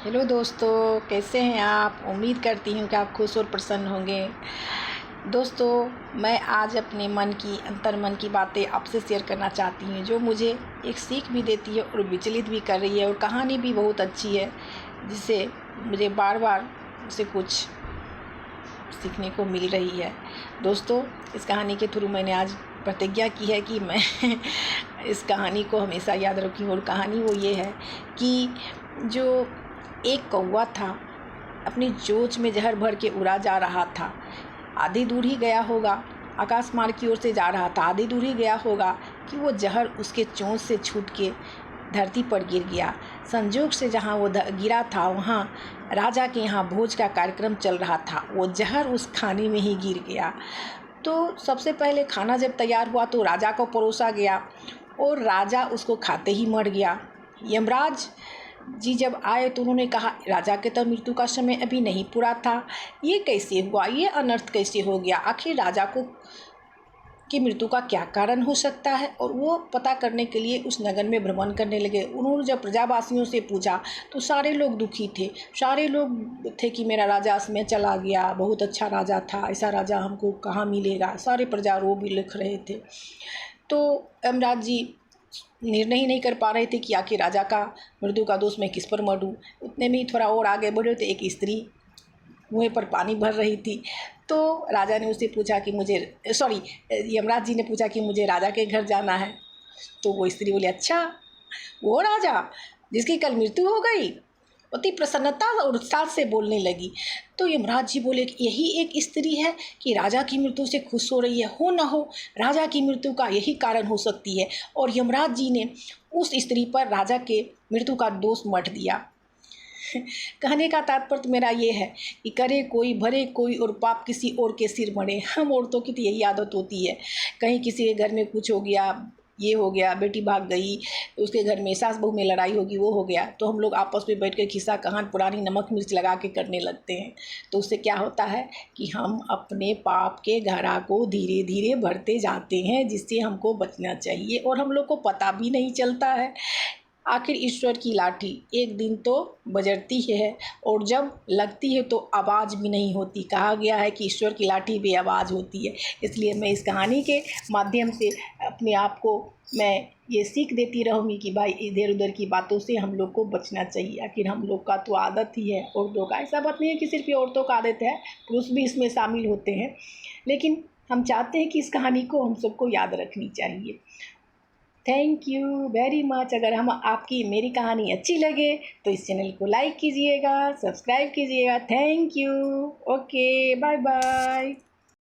Hello दोस्तों, कैसे हैं आप। उम्मीद करती हूँ कि आप खुश और प्रसन्न होंगे। दोस्तों, मैं आज अपने मन की अंतर्मन की बातें आपसे शेयर करना चाहती हूँ, जो मुझे एक सीख भी देती है और विचलित भी कर रही है, और कहानी भी बहुत अच्छी है, जिससे मुझे बार बार उसे कुछ सीखने को मिल रही है। दोस्तों, इस कहानी के थ्रू मैंने आज प्रतिज्ञा की है कि मैं इस कहानी को हमेशा याद रखूँ। और कहानी वो ये है कि जो एक कौवा था, अपनी चोंच में जहर भर के उड़ा जा रहा था। आधी दूर ही गया होगा, आकाश मार्ग की ओर से जा रहा था। आधी दूर ही गया होगा कि वो जहर उसके चोंच से छूट के धरती पर गिर गया। संजोग से जहाँ वो गिरा था, वहाँ राजा के यहाँ भोज का कार्यक्रम चल रहा था। वो जहर उस खाने में ही गिर गया। तो सबसे पहले खाना जब तैयार हुआ तो राजा को परोसा गया, और राजा उसको खाते ही मर गया। यमराज जी जब आए तो उन्होंने कहा, राजा के तो मृत्यु का समय अभी नहीं पूरा था, ये कैसे हुआ, ये अनर्थ कैसे हो गया, आखिर राजा को की मृत्यु का क्या कारण हो सकता है। और वो पता करने के लिए उस नगर में भ्रमण करने लगे। उन्होंने जब प्रजावासियों से पूछा तो सारे लोग दुखी थे। सारे लोग थे कि मेरा राजा इसमें चला गया, बहुत अच्छा राजा था, ऐसा राजा हमको कहाँ मिलेगा। सारे प्रजा रो भी लिख रहे थे। तो यमराज जी निर्णय ही नहीं कर पा रहे थे कि आखिर राजा का मृत्यु का दोष मैं किस पर मढ़ूं। उतने में ही थोड़ा और आगे बढ़े तो एक स्त्री कुएं पर पानी भर रही थी। तो राजा ने उससे पूछा कि यमराज जी ने पूछा कि मुझे राजा के घर जाना है। तो वो स्त्री बोली, अच्छा, वो राजा जिसकी कल मृत्यु हो गई। अति प्रसन्नता और उत्साह से बोलने लगी। तो यमराज जी बोले कि यही एक स्त्री है कि राजा की मृत्यु से खुश हो रही है। हो न हो, राजा की मृत्यु का यही कारण हो सकती है। और यमराज जी ने उस स्त्री पर राजा के मृत्यु का दोष मढ़ दिया। कहने का तात्पर्य तो मेरा ये है कि करे कोई भरे कोई, और पाप किसी और के सिर मढ़े। हम औरतों की तो यही आदत होती है। कहीं किसी के घर में कुछ हो गया, ये हो गया, बेटी भाग गई, उसके घर में सास बहू में लड़ाई होगी, वो हो गया, तो हम लोग आपस में बैठ कर खिस्सा कहानी पुरानी नमक मिर्च लगा के करने लगते हैं। तो उससे क्या होता है कि हम अपने पाप के घड़ा को धीरे धीरे भरते जाते हैं, जिससे हमको बचना चाहिए। और हम लोग को पता भी नहीं चलता है। आखिर ईश्वर की लाठी एक दिन तो बजरती है, और जब लगती है तो आवाज़ भी नहीं होती। कहा गया है कि ईश्वर की लाठी बेआवाज़ होती है। इसलिए मैं इस कहानी के माध्यम से अपने आप को मैं ये सीख देती रहूँगी कि भाई इधर उधर की बातों से हम लोग को बचना चाहिए। आखिर हम लोग का तो आदत ही है, औरतों का। ऐसा बात नहीं है कि सिर्फ ये औरतों का आदत है, पुरुष भी इसमें शामिल होते हैं। लेकिन हम चाहते हैं कि इस कहानी को हम सबको याद रखनी चाहिए। Thank you very much. अगर हम आपकी मेरी कहानी अच्छी लगे तो इस चैनल को लाइक कीजिएगा, सब्सक्राइब कीजिएगा। Thank you. Okay, bye bye.